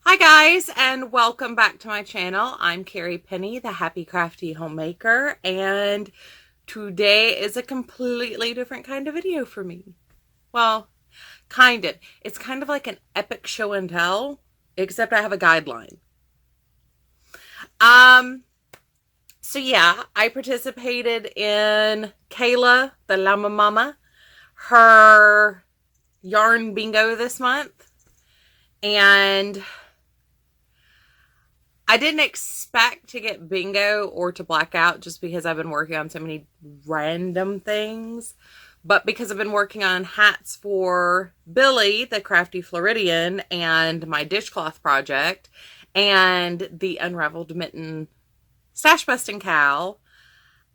Hi guys, and welcome back to my channel. I'm Carrie Penny, the Happy Crafty Homemaker, and today is a completely different kind of video for me. Well, kind of. It's kind of like an epic show and tell, except I have a guideline. So yeah, I participated in Kayla, the Llama Mama, her yarn bingo this month, and I didn't expect to get bingo or to black out just because I've been working on so many random things. But because I've been working on hats for Billy, the Crafty Floridian, and my dishcloth project, and the Unraveled Mitten Stash Busting Cow,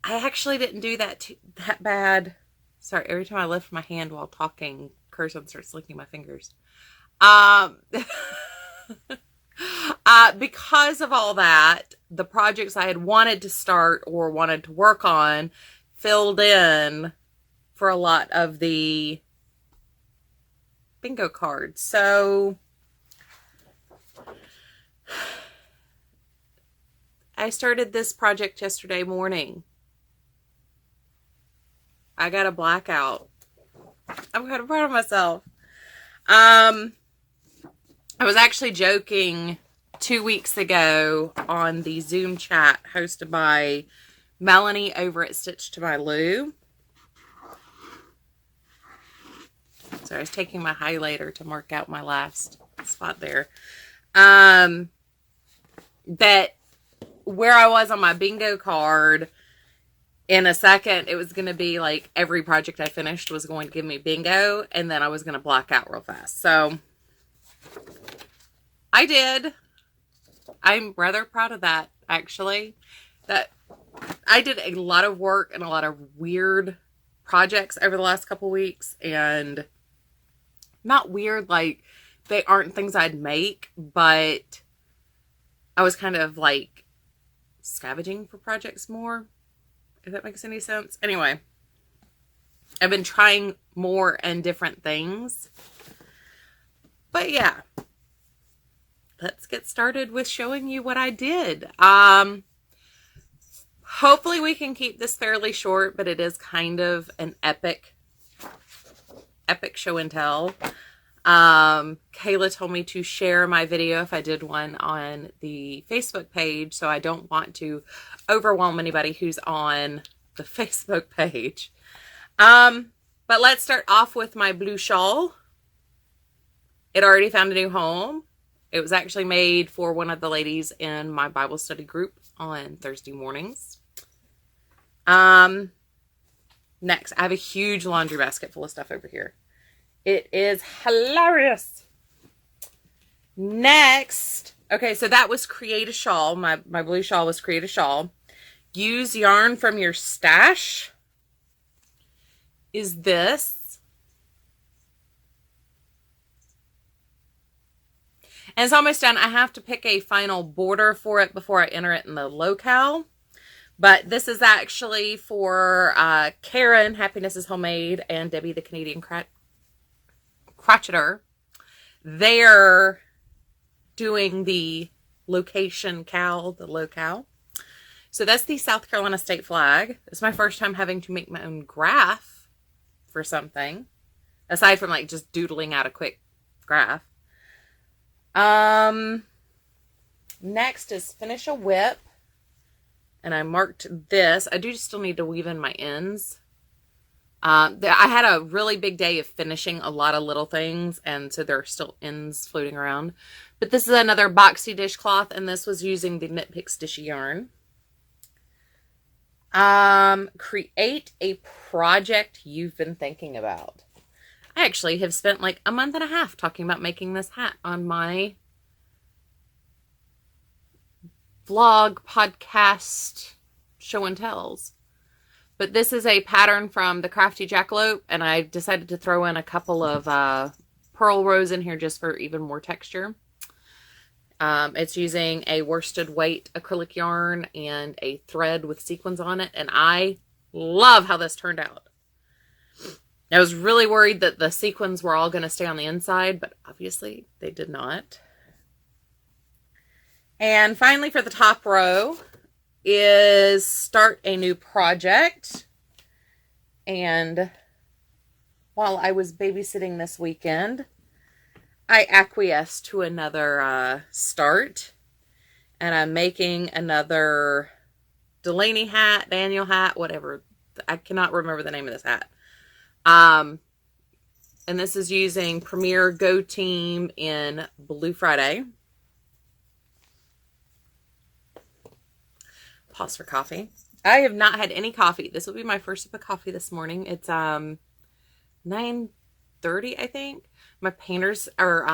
I actually didn't do that bad. Sorry, every time I lift my hand while talking, Curzon starts licking my fingers. Because of all that, the projects I had wanted to start or wanted to work on filled in for a lot of the bingo cards. So I started this project yesterday morning. I got a blackout. I'm kind of proud of myself. I was actually joking 2 weeks ago on the Zoom chat hosted by Melanie over at Stitch to My Lou. So I was taking my highlighter to mark out my last spot there. That where I was on my bingo card, in a second, it was going to be like every project I finished was going to give me bingo, and then I was going to black out real fast. So I did. I'm rather proud of that, actually. That I did a lot of work and a lot of weird projects over the last couple weeks, and not weird like they aren't things I'd make, but I was kind of like scavenging for projects more, if that makes any sense. Anyway, I've been trying more and different things. But yeah, let's get started with showing you what I did. Hopefully we can keep this fairly short, but it is kind of an epic show and tell. Kayla told me to share my video if I did one on the Facebook page, so I don't want to overwhelm anybody who's on the Facebook page. But let's start off with my blue shawl. It already found a new home. It was actually made for one of the ladies in my Bible study group on Thursday mornings. Next, I have a huge laundry basket full of stuff over here. It is hilarious. Next, okay, so that was create a shawl. My blue shawl was create a shawl. Use yarn from your stash is this. And it's almost done. I have to pick a final border for it before I enter it in the locale. But this is actually for Karen, Happiness is Homemade, and Debbie, the Canadian Crocheter. They're doing the location cowl, the locale. So that's the South Carolina state flag. It's my first time having to make my own graph for something, aside from like just doodling out a quick graph. Next is finish a whip, and I marked this. I do still need to weave in my ends. I had a really big day of finishing a lot of little things, and so there are still ends floating around. But this is another boxy dishcloth, and this was using the Knit Picks Dishy yarn. Create a project you've been thinking about. I actually have spent like a month and a half talking about making this hat on my vlog, podcast, show and tells. But this is a pattern from the Crafty Jackalope, and I decided to throw in a couple of pearl rows in here just for even more texture. It's using a worsted weight acrylic yarn and a thread with sequins on it, and I love how this turned out. I was really worried that the sequins were all going to stay on the inside, but obviously they did not. And finally, for the top row is start a new project. And while I was babysitting this weekend, I acquiesced to another start. And I'm making another Delaney hat, Daniel hat, whatever. I cannot remember the name of this hat. And this is using Premier Go Team in Blue Friday. Pause for coffee. I have not had any coffee. This will be my first sip of coffee this morning. It's 9:30, I think. My painters are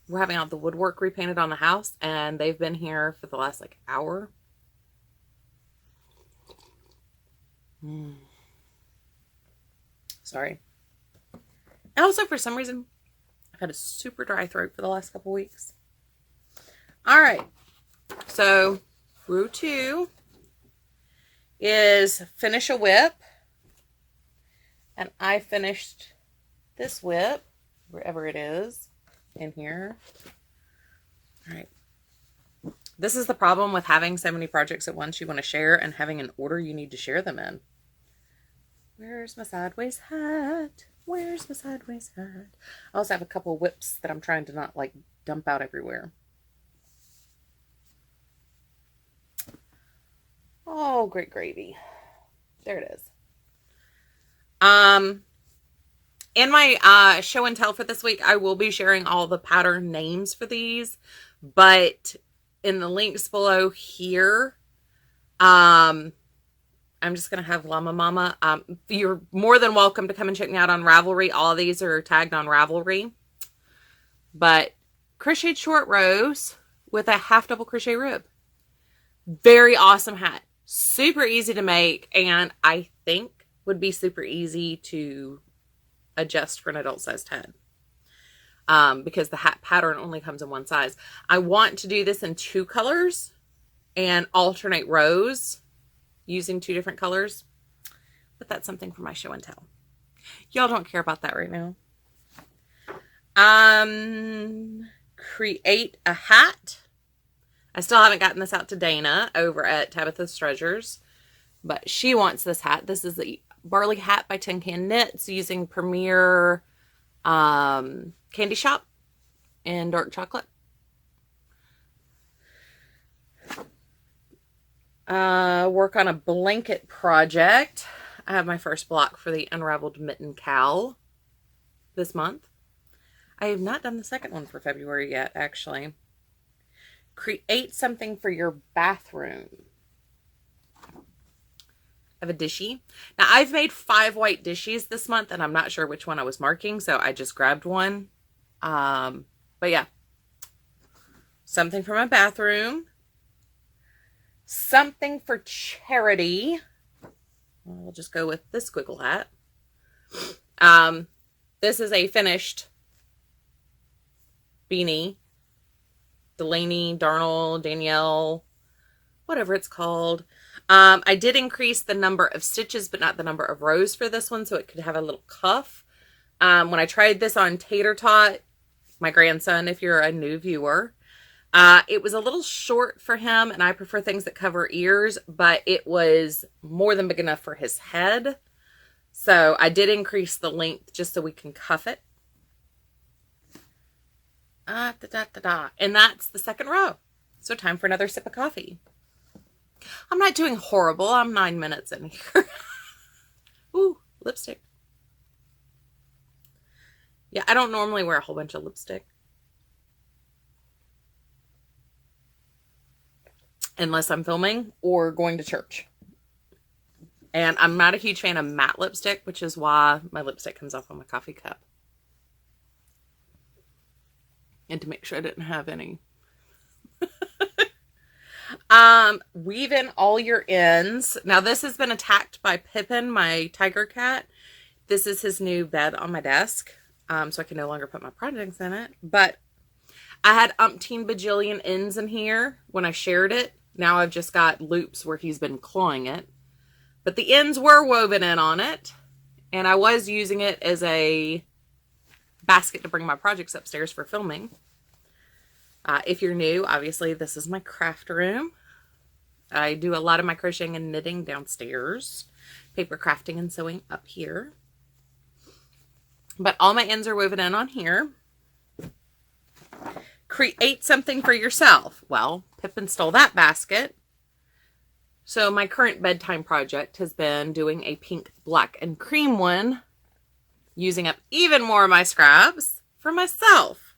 we're having all the woodwork repainted on the house, and they've been here for the last like hour. Sorry. Also, for some reason, I've had a super dry throat for the last couple weeks. All right. So, row 2 is finish a whip. And I finished this whip, wherever it is, in here. All right. This is the problem with having so many projects at once you want to share and having an order you need to share them in. Where's my sideways hat? Where's my sideways hat? I also have a couple whips that I'm trying to not like dump out everywhere. Oh, great gravy. There it is. In my show and tell for this week, I will be sharing all the pattern names for these, but in the links below here, I'm just going to have Llama Mama. You're more than welcome to come and check me out on Ravelry. All of these are tagged on Ravelry. But crocheted short rows with a half double crochet rib. Very awesome hat. Super easy to make, and I think would be super easy to adjust for an adult sized head. Because the hat pattern only comes in one size. I want to do this in 2 colors and alternate rows using 2 different colors. But that's something for my show and tell. Y'all don't care about that right now. Create a hat. I still haven't gotten this out to Dana over at Tabitha's Treasures, but she wants this hat. This is the Barley Hat by Tin Can Knits using Premier Candy Shop in dark chocolate. Work on a blanket project. I have my first block for the Unraveled Mitten Cowl this month. I have not done the second one for February yet, actually. Create something for your bathroom. I have a dishy. Now, I've made 5 white dishes this month, and I'm not sure which one I was marking, so I just grabbed one. But yeah. Something for my bathroom. Something for charity. We'll just go with this squiggle hat. This is a finished beanie. Delaney, Darnell, Danielle, whatever it's called. I did increase the number of stitches, but not the number of rows for this one, so it could have a little cuff. When I tried this on Tater Tot, my grandson, if you're a new viewer, it was a little short for him, and I prefer things that cover ears, but it was more than big enough for his head. So I did increase the length just so we can cuff it. And that's the second row. So time for another sip of coffee. I'm not doing horrible. I'm 9 minutes in here. Ooh, lipstick. Yeah, I don't normally wear a whole bunch of lipstick. Unless I'm filming or going to church. And I'm not a huge fan of matte lipstick, which is why my lipstick comes off on my coffee cup. And to make sure I didn't have any. Weave in all your ends. Now this has been attacked by Pippin, my tiger cat. This is his new bed on my desk. So I can no longer put my projects in it. But I had umpteen bajillion ends in here when I shared it. Now I've just got loops where he's been clawing it. But the ends were woven in on it. And I was using it as a basket to bring my projects upstairs for filming. If you're new, obviously this is my craft room. I do a lot of my crocheting and knitting downstairs, paper crafting and sewing up here. But all my ends are woven in on here. Create something for yourself. Well, Pippin stole that basket. So my current bedtime project has been doing a pink, black, and cream one, using up even more of my scraps for myself.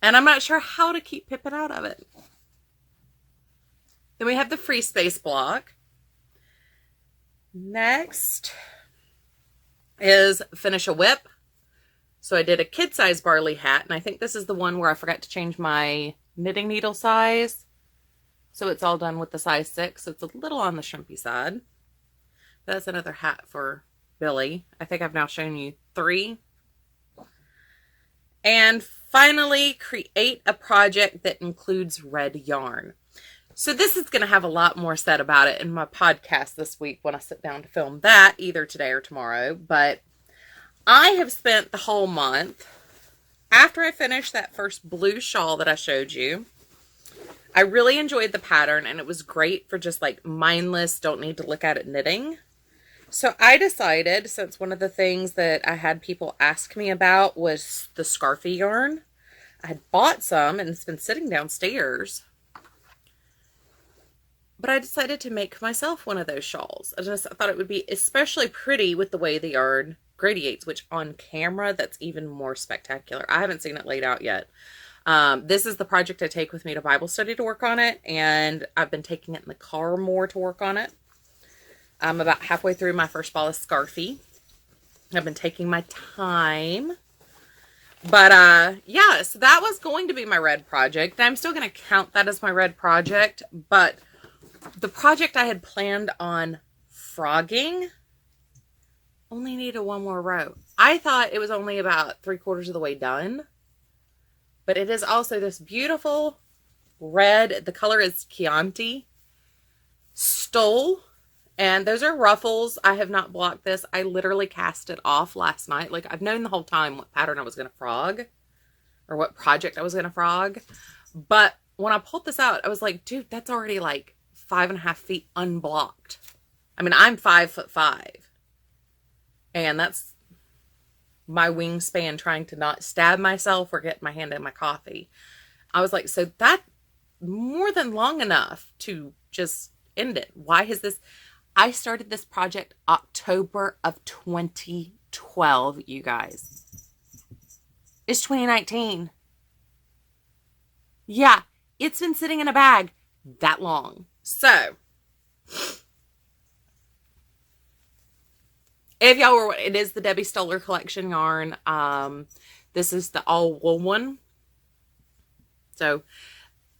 And I'm not sure how to keep Pippin out of it. Then we have the free space block. Next is finish a whip. So I did a kid size barley hat, and I think this is the one where I forgot to change my knitting needle size. So it's all done with the size 6, so it's a little on the shrimpy side. That's another hat for Billy. I think I've now shown you 3. And finally, create a project that includes red yarn. So this is going to have a lot more said about it in my podcast this week when I sit down to film that, either today or tomorrow. But I have spent the whole month, after I finished that first blue shawl that I showed you, I really enjoyed the pattern, and it was great for just like mindless, don't need to look at it knitting. So I decided, since one of the things that I had people ask me about was the scarfy yarn, I had bought some and it's been sitting downstairs. But I decided to make myself one of those shawls. I thought it would be especially pretty with the way the yarn gradiates, which on camera, that's even more spectacular. I haven't seen it laid out yet. This is the project I take with me to Bible study to work on it, and I've been taking it in the car more to work on it. I'm about halfway through my first ball of scarfy. I've been taking my time. But, yeah, so that was going to be my red project. I'm still going to count that as my red project, but the project I had planned on frogging only needed one more row. I thought it was only about 3/4 of the way done. But it is also this beautiful red, the color is Chianti, stole. And those are ruffles. I have not blocked this. I literally cast it off last night. Like, I've known the whole time what pattern I was going to frog, or what project I was going to frog. But when I pulled this out, I was like, dude, that's already like 5.5 feet unblocked. I mean, I'm 5'5". And that's my wingspan trying to not stab myself or get my hand in my coffee. I was like, so that more than long enough to just end it. Why has this... I started this project October of 2012, you guys. It's 2019. Yeah, it's been sitting in a bag that long. So, if y'all were, it is the Debbie Stoller collection yarn. This is the all wool one. So,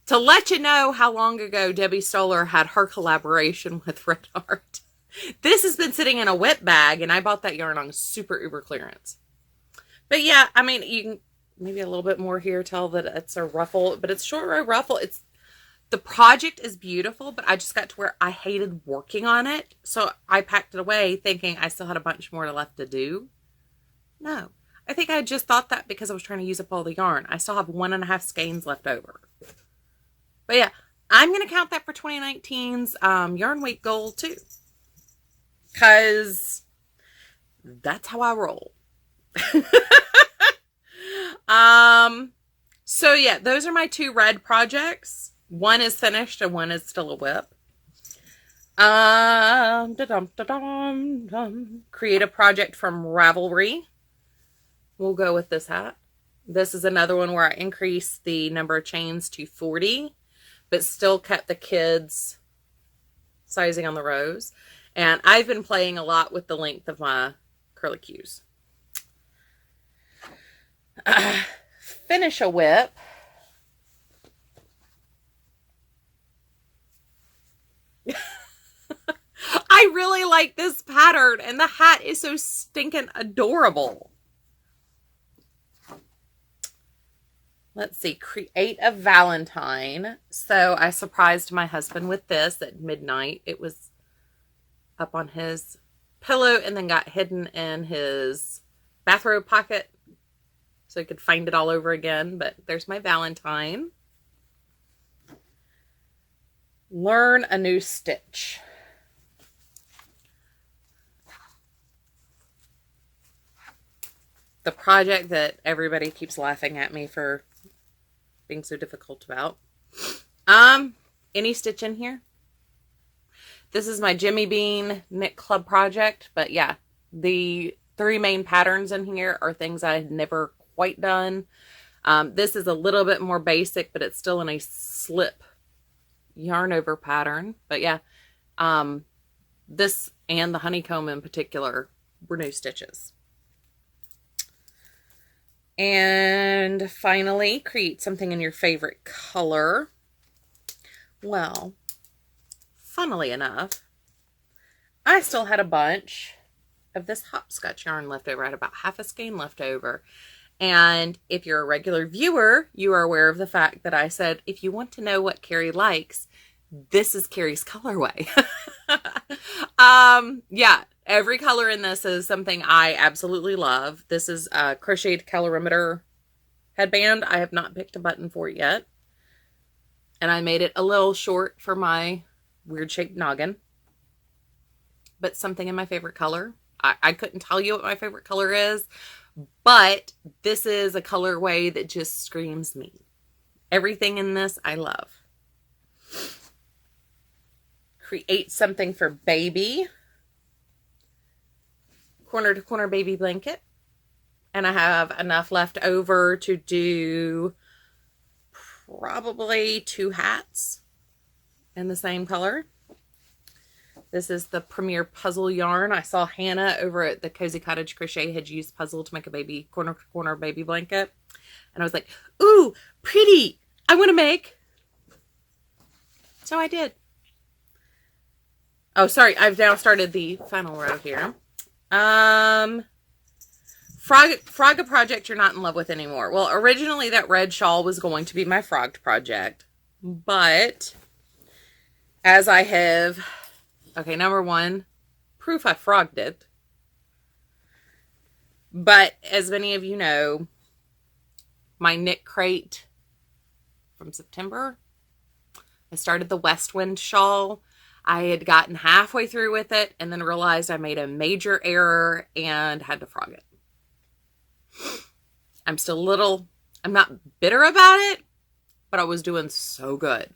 to let you know how long ago Debbie Stoller had her collaboration with Red Heart, this has been sitting in a wet bag, and I bought that yarn on super uber clearance. But yeah, I mean, you can maybe a little bit more here, tell that it's a ruffle, but it's short row ruffle. It's, the project is beautiful, but I just got to where I hated working on it. So I packed it away thinking I still had a bunch more left to do. No, I think I just thought that because I was trying to use up all the yarn. I still have 1.5 skeins left over. But yeah, I'm going to count that for 2019's Yarn Week goal too. Because that's how I roll. So yeah, those are my 2 red projects. One is finished and one is still a whip. Create a project from Ravelry. We'll go with this hat. This is another one where I increased the number of chains to 40, but still kept the kids' sizing on the rows. And I've been playing a lot with the length of my curlicues. Finish a whip. I really like this pattern, and the hat is so stinking adorable. Let's see, create a Valentine. So I surprised my husband with this at midnight. It was up on his pillow and then got hidden in his bathrobe pocket. so I could find it all over again. But there's my Valentine. Learn a new stitch. The project that everybody keeps laughing at me for being so difficult about. Any stitch in here? This is my Jimmy Bean Knit Club project, but yeah, the 3 main patterns in here are things I had never quite done. This is a little bit more basic, but it's still in a slip yarn over pattern. But yeah, this and the honeycomb in particular were new stitches. And finally, create something in your favorite color. Well, funnily enough, I still had a bunch of this hopscotch yarn left over. I had about half a skein left over. And if you're a regular viewer, you are aware of the fact that I said, if you want to know what Carrie likes, this is Carrie's colorway. Yeah, every color in this is something I absolutely love. This is a crocheted calorimeter headband. I have not picked a button for it yet. And I made it a little short for my weird shaped noggin. But something in my favorite color. I couldn't tell you what my favorite color is, but this is a colorway that just screams me. Everything in this I love. Create something for baby. Corner to corner baby blanket. And I have enough left over to do probably 2 hats in the same color. This is the Premier Puzzle yarn. I saw Hannah over at the Cozy Cottage Crochet had used puzzle to make a baby corner to corner baby blanket. And I was like, ooh, pretty. I want to make. So I did. Oh, sorry. I've now started the final row here. Frogga project you're not in love with anymore. Well, originally that red shawl was going to be my frogged project. But as I have... Okay, number 1, proof I frogged it. But as many of you know, my knit crate from September, I started the West Wind shawl. I had gotten halfway through with it and then realized I made a major error and had to frog it. I'm still a little, I'm not bitter about it, but I was doing so good.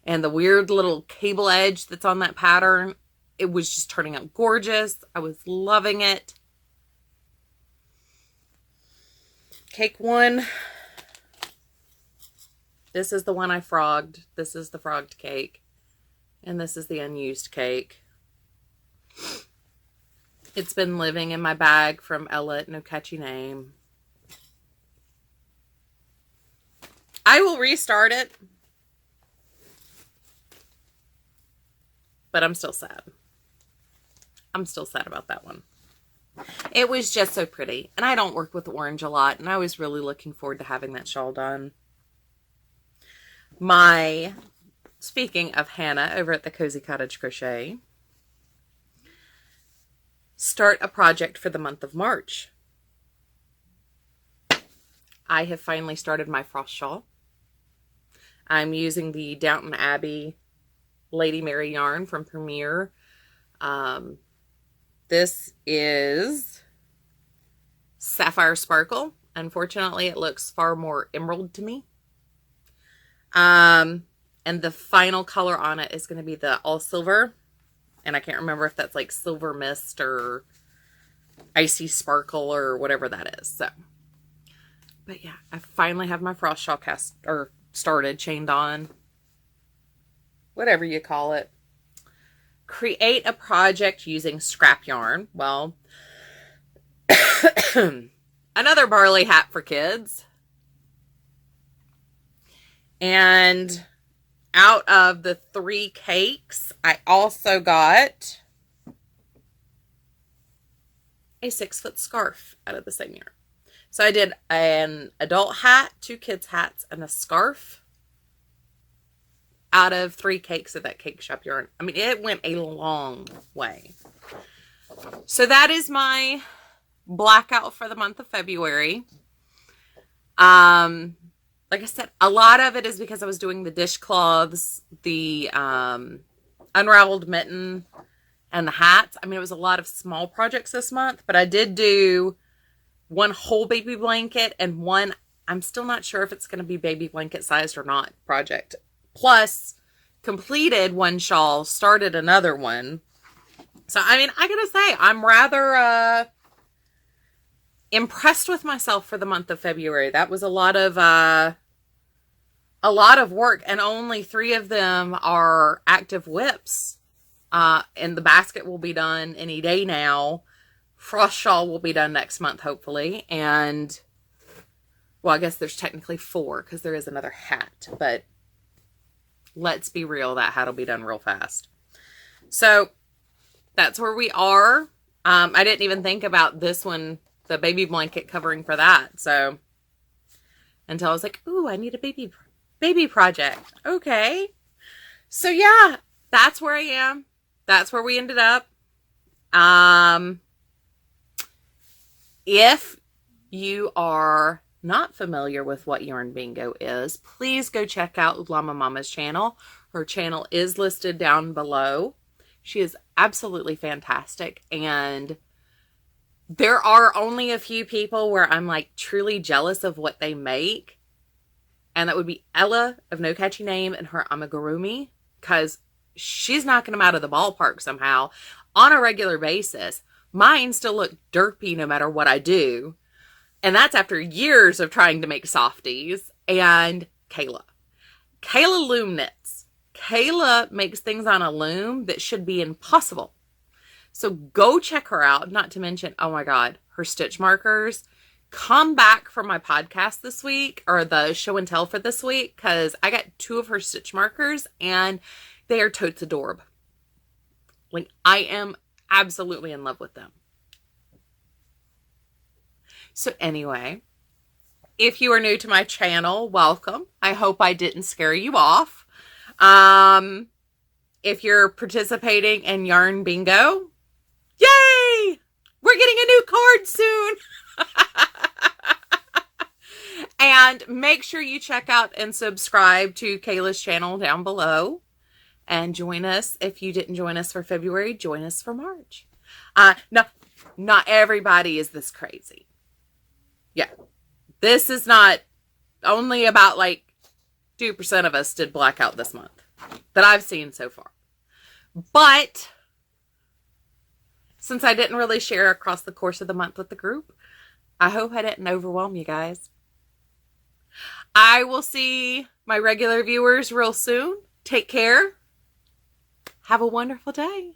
And the weird little cable edge that's on that pattern, it was just turning out gorgeous. I was loving it. Cake 1. This is the one I frogged. This is the frogged cake. And this is the unused cake. It's been living in my bag from Ella at No Catchy Name. I will restart it. But I'm still sad. I'm still sad about that one. It was just so pretty. And I don't work with orange a lot. And I was really looking forward to having that shawl done. Speaking of Hannah over at the Cozy Cottage Crochet, start a project for the month of March. I have finally started my frost shawl. I'm using the Downton Abbey Lady Mary yarn from Premier. This is Sapphire Sparkle. Unfortunately, it looks far more emerald to me. And the final color on it is going to be the all silver. And I can't remember if that's like Silver Mist or Icy Sparkle or whatever that is. So, but yeah, I finally have my frost shawl started, chained on. Whatever you call it. Create a project using scrap yarn. Well, another barley hat for kids. And out of the 3 cakes, I also got a 6-foot scarf out of the same yarn. So I did an adult hat, 2 kids hats, and a scarf out of 3 cakes of that cake shop yarn. I mean, it went a long way. So that is my blackout for the month of February. Like I said, a lot of it is because I was doing the dishcloths, the unraveled mitten, and the hats. I mean, it was a lot of small projects this month, but I did do one whole baby blanket and one, I'm still not sure if it's going to be baby blanket sized or not, project. Plus, completed one shawl, started another one. So, I mean, I gotta say, I'm rather impressed with myself for the month of February. That was a lot of work, and only 3 of them are active whips. And the basket will be done any day now. Frost shawl will be done next month, hopefully. And, well, I guess there's technically 4 because there is another hat. But let's be real, that hat will be done real fast. So that's where we are. I didn't even think about this one, the baby blanket covering for that. So until I was like, ooh, I need a baby project. Okay. So yeah, that's where I am. That's where we ended up. If you are not familiar with what Yarn Bingo is, please go check out Llama Mama's channel. Her channel is listed down below. She is absolutely fantastic. And there are only a few people where I'm like truly jealous of what they make. And that would be Ella of No Catchy Name and her amigurumi, because she's knocking them out of the ballpark somehow on a regular basis. Mine still look derpy no matter what I do. And that's after years of trying to make softies. And Kayla loom knits. Kayla makes things on a loom that should be impossible. So go check her out. Not to mention, oh my God, her stitch markers. Come back for my podcast this week, or the show and tell for this week, because I got 2 of her stitch markers and they are totes adorable. Like, I am absolutely in love with them. So anyway, if you are new to my channel, welcome. I hope I didn't scare you off. If you're participating in Yarn Bingo, yay! We're getting a new card soon. And make sure you check out and subscribe to Kayla's channel down below. And join us. If you didn't join us for February, join us for March. No, not everybody is this crazy. Yeah. This is not, only about like 2% of us did blackout this month that I've seen so far. But since I didn't really share across the course of the month with the group, I hope I didn't overwhelm you guys. I will see my regular viewers real soon. Take care. Have a wonderful day.